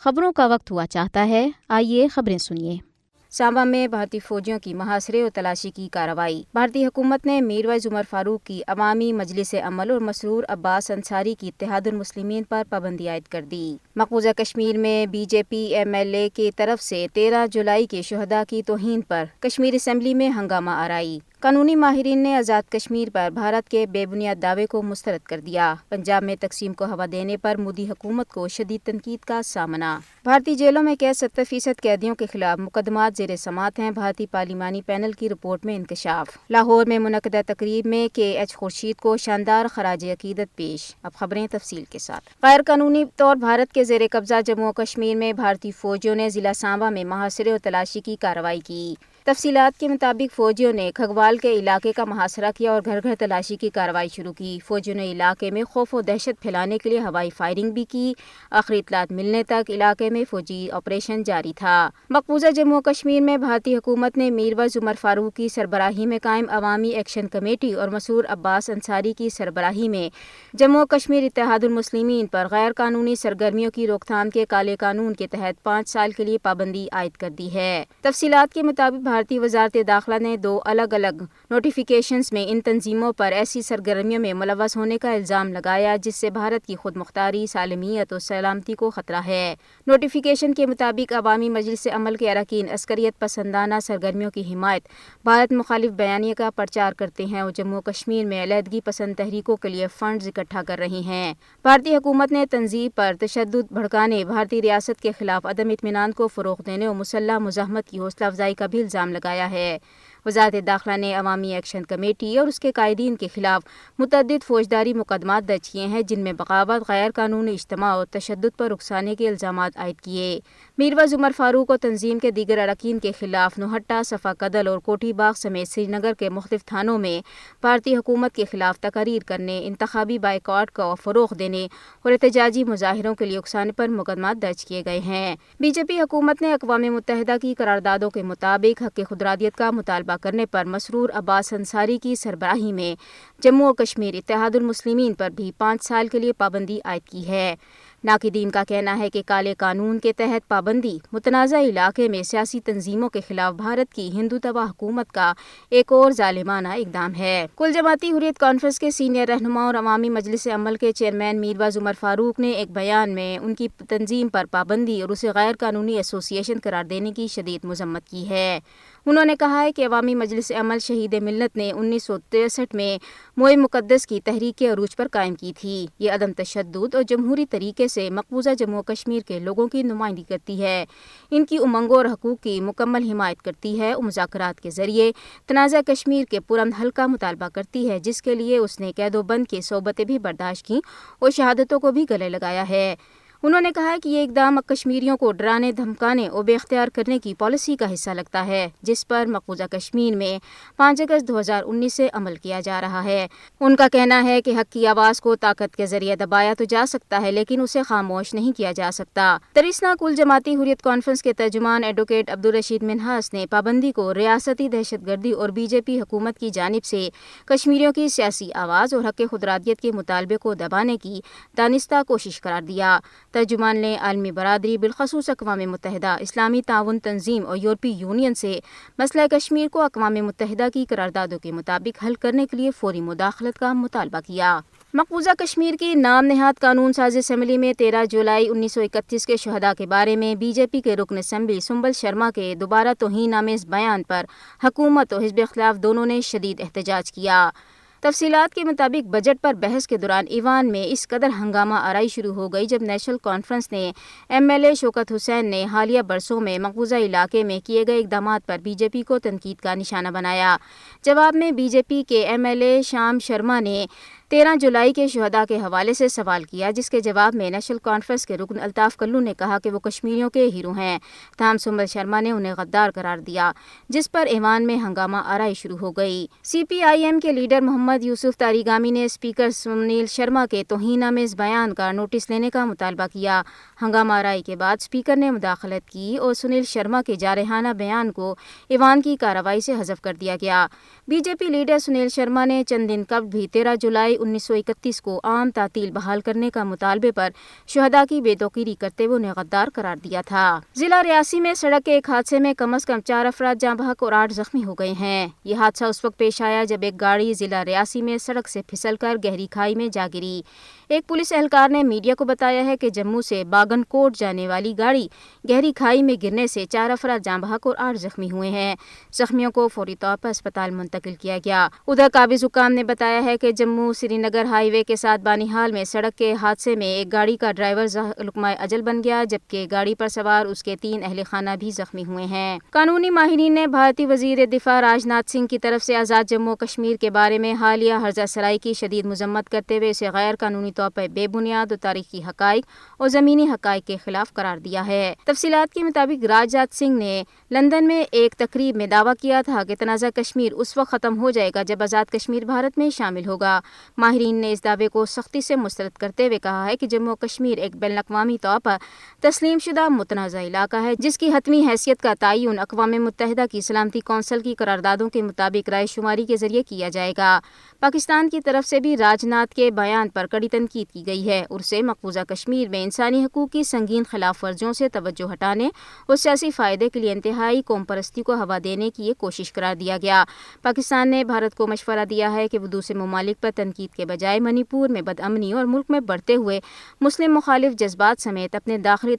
خبروں کا وقت ہوا چاہتا ہے، آئیے خبریں سنیے۔ سانبا میں بھارتی فوجیوں کی محاصرے اور تلاشی کی کارروائی۔ بھارتی حکومت نے میرویس عمر فاروق کی عوامی مجلس عمل اور مسرور عباس انصاری کی اتحاد المسلمین پر پابندی عائد کر دی۔ مقبوضہ کشمیر میں B J P M L A کی طرف سے 13 جولائی کے شہداء کی توہین پر کشمیر اسمبلی میں ہنگامہ آرائی۔ قانونی ماہرین نے آزاد کشمیر پر بھارت کے بے بنیاد دعوے کو مسترد کر دیا۔ پنجاب میں تقسیم کو ہوا دینے پر مودی حکومت کو شدید تنقید کا سامنا۔ بھارتی جیلوں میں قید 70% قیدیوں کے خلاف مقدمات زیر سماعت ہیں۔ بھارتی پارلیمانی پینل کی رپورٹ میں انکشاف۔ لاہور میں منعقدہ تقریب میں کے ایچ خورشید کو شاندار خراج عقیدت پیش۔ اب خبریں تفصیل کے ساتھ۔ غیر قانونی طور بھارت کے زیر قبضہ جموں و کشمیر میں بھارتی فوجیوں نے ضلع سانبا میں محاصرے اور تلاشی کی کارروائی کی۔ تفصیلات کے مطابق فوجیوں نے کھگوال کے علاقے کا محاصرہ کیا اور گھر گھر تلاشی کی کارروائی شروع کی۔ فوجیوں نے علاقے میں خوف و دہشت پھیلانے کے لیے ہوائی فائرنگ بھی کی۔ آخری اطلاعات ملنے تک علاقے میں فوجی آپریشن جاری تھا۔ مقبوضہ جموں و کشمیر میں بھارتی حکومت نے میرویس عمر فاروق کی سربراہی میں قائم عوامی ایکشن کمیٹی اور مسرور عباس انصاری کی سربراہی میں جموں و کشمیر اتحاد المسلمین پر غیر قانونی سرگرمیوں کی روک تھام کے کالے قانون کے تحت 5 سال کے لیے پابندی عائد کر دی ہے۔ تفصیلات کے مطابق بھارتی وزارت داخلہ نے 2 الگ الگ نوٹیفیکیشنز میں ان تنظیموں پر ایسی سرگرمیوں میں ملوث ہونے کا الزام لگایا جس سے بھارت کی خود مختاری، سالمیت اور سلامتی کو خطرہ ہے۔ نوٹیفیکیشن کے مطابق عوامی مجلس عمل کے اراکین عسکریت پسندانہ سرگرمیوں کی حمایت، بھارت مخالف بیانیے کا پرچار کرتے ہیں اور جموں و کشمیر میں علیحدگی پسند تحریکوں کے لیے فنڈز اکٹھا کر رہے ہیں۔ بھارتی حکومت نے تنظیم پر تشدد بھڑکانے، بھارتی ریاست کے خلاف عدم اطمینان کو فروغ دینے اور مسلح مزاحمت کی حوصلہ افزائی کا بھی الزام لگایا ہے۔ وزارت داخلہ نے عوامی ایکشن کمیٹی اور اس کے قائدین کے خلاف متعدد فوجداری مقدمات درج کیے ہیں جن میں بغاوت، غیر قانونی اجتماع اور تشدد پر اکسانے کے الزامات عائد کیے۔ میرویس عمر فاروق اور تنظیم کے دیگر اراکین کے خلاف نوہٹا، صفا قدل اور کوٹھی باغ سمیت سری نگر کے مختلف تھانوں میں بھارتی حکومت کے خلاف تقاریر کرنے، انتخابی بائیکاٹ کو فروغ دینے اور احتجاجی مظاہروں کے لیے اکسانے پر مقدمات درج کیے گئے ہیں۔ بی جے پی حکومت نے اقوام متحدہ کی قراردادوں کے مطابق حق خودارادیت کا مطالبہ کرنے پر مسرور عباس انصاری کی سربراہی میں جموں و کشمیر اتحاد المسلمین پر بھی 5 سال کے لیے پابندی عائد کی ہے۔ ناقدین کا کہنا ہے کہ کالے قانون کے تحت پابندی متنازع علاقے میں سیاسی تنظیموں کے خلاف بھارت کی ہندوتوا حکومت کا ایک اور ظالمانہ اقدام ہے۔ کل جماعتی حریت کانفرنس کے سینئر رہنما اور عوامی مجلس عمل کے چیئرمین میرویس عمر فاروق نے ایک بیان میں ان کی تنظیم پر پابندی اور اسے غیر قانونی ایسوسی ایشن قرار دینے کی شدید مذمت کی ہے۔ انہوں نے کہا ہے کہ عوامی مجلس عمل شہید ملت نے 1963 میں موئے مقدس کی تحریک کے عروج پر قائم کی تھی۔ یہ عدم تشدد اور جمہوری طریقے سے مقبوضہ جموں و کشمیر کے لوگوں کی نمائندگی کرتی ہے، ان کی امنگوں اور حقوق کی مکمل حمایت کرتی ہے اور مذاکرات کے ذریعے تنازع کشمیر کے پرامن حل کا مطالبہ کرتی ہے جس کے لیے اس نے قید و بند کی صحبتیں بھی برداشت کیں اور شہادتوں کو بھی گلے لگایا ہے۔ انہوں نے کہا کہ یہ اقدام کشمیریوں کو ڈرانے، دھمکانے اور بے اختیار کرنے کی پالیسی کا حصہ لگتا ہے جس پر مقبوضہ کشمیر میں 5 اگست 2019 سے عمل کیا جا رہا ہے۔ ان کا کہنا ہے کہ حق کی آواز کو طاقت کے ذریعے دبایا تو جا سکتا ہے لیکن اسے خاموش نہیں کیا جا سکتا۔ تریسنا کل جماعتی حریت کانفرنس کے ترجمان ایڈوکیٹ عبدالرشید منہاس نے پابندی کو ریاستی دہشت گردی اور بی جے پی حکومت کی جانب سے کشمیریوں کی سیاسی آواز اور حق خودارادیت کے مطالبے کو دبانے کی دانستہ کوشش قرار دیا۔ ترجمان نے عالمی برادری بالخصوص اقوام متحدہ، اسلامی تعاون تنظیم اور یورپی یونین سے مسئلہ کشمیر کو اقوام متحدہ کی قراردادوں کے مطابق حل کرنے کے لیے فوری مداخلت کا مطالبہ کیا۔ مقبوضہ کشمیر کی نام نہاد قانون ساز اسمبلی میں 13 جولائی 1931 کے شہداء کے بارے میں بی جے پی کے رکن اسمبلی سنبل شرما کے دوبارہ توہین آمیز بیان پر حکومت اور حزب اختلاف دونوں نے شدید احتجاج کیا۔ تفصیلات کے مطابق بجٹ پر بحث کے دوران ایوان میں اس قدر ہنگامہ آرائی شروع ہو گئی جب نیشنل کانفرنس نے ایم ایل اے شوکت حسین نے حالیہ برسوں میں مقبوضہ علاقے میں کیے گئے اقدامات پر بی جے پی کو تنقید کا نشانہ بنایا۔ جواب میں بی جے پی کے ایم ایل اے شام شرما نے 13 جولائی کے شہداء کے حوالے سے سوال کیا جس کے جواب میں نیشنل کانفرنس کے رکن الطاف کلو نے کہا کہ وہ کشمیریوں کے ہیرو ہیں، تاہم سنبل شرما نے انہیں غدار قرار دیا جس پر ایوان میں ہنگامہ آرائی شروع ہو گئی۔ سی پی آئی ایم کے لیڈر محمد یوسف تاریگامی نے اسپیکر سنیل شرما کے توہین آمیز بیان کا نوٹس لینے کا مطالبہ کیا۔ ہنگامہ آرائی کے بعد اسپیکر نے مداخلت کی اور سنیل شرما کے جارحانہ بیان کو ایوان کی کارروائی سے حذف کر دیا گیا۔ Be J P leader Sunil Sharma نے چند دن قبل بھی 13 جولائی 1931 کو عام تعطیل بحال کرنے کا مطالبے پر شہداء کی بے توقیری کرتے ہوئے انہیں غدار قرار دیا تھا۔ ضلع ریاسی میں سڑک کے ایک حادثے میں کم از کم 4 افراد جاں بحق اور 8 زخمی ہو گئے ہیں۔ یہ حادثہ اس وقت پیش آیا جب ایک گاڑی ضلع ریاسی میں سڑک سے پھسل کر گہری کھائی میں جا گری۔ ایک پولیس اہلکار نے میڈیا کو بتایا ہے کہ جموں سے باگن کوٹ جانے والی گاڑی گہری کھائی میں گرنے سے 4 افراد جاں بحق اور 8 زخمی ہوئے ہیں۔ زخمیوں کو فوری طور پر اسپتال منتقل کیا گیا۔ ادھر قابض حکام نے بتایا ہے کہ جموں سری نگر ہائی وے کے ساتھ بانیہال میں سڑک کے حادثے میں ایک گاڑی کا ڈرائیور لقمہ اجل بن گیا، جبکہ گاڑی پر سوار اس کے 3 اہل خانہ بھی زخمی ہوئے ہیں۔ قانونی ماہرین نے بھارتی وزیر دفاع راج ناتھ سنگھ کی طرف سے آزاد جموں کشمیر کے بارے میں حالیہ ہرزہ سرائی کی شدید مذمت کرتے ہوئے اسے غیر قانونی طور پر بے بنیاد اور تاریخی حقائق اور زمینی حقائق کے خلاف قرار دیا ہے۔ تفصیلات کے مطابق راج ناتھ سنگھ نے لندن میں ایک تقریب میں دعویٰ کیا تھا کہ تنازع کشمیر اس وقت ختم ہو جائے گا جب آزاد کشمیر بھارت میں شامل ہوگا۔ ماہرین نے اس دعوے کو سختی سے مسترد کرتے ہوئے کہا ہے کہ جموں کشمیر ایک بین الاقوامی طور پر تسلیم شدہ متنازع علاقہ ہے جس کی حتمی حیثیت کا تعین اقوام متحدہ کی سلامتی کونسل کی قراردادوں کے مطابق رائے شماری کے ذریعے کیا جائے گا۔ پاکستان کی طرف سے بھی راج ناتھ کے بیان پر کڑی تنقید کی گئی ہے اور اسے مقبوضہ کشمیر میں انسانی حقوق کی سنگین خلاف ورزیوں سے توجہ ہٹانے اور سیاسی فائدے کے لیے انتہائی قوم پرستی کو ہوا دینے کی یہ کوشش قرار دیا گیا۔ پاکستان نے بھارت کو مشورہ دیا ہے کہ وہ دوسرے ممالک پر تنقید کے بجائے منی پور میں بدامنی اور ملک میں بڑھتے ہوئے مسلم مخالف جذبات سمیت اپنے داخلی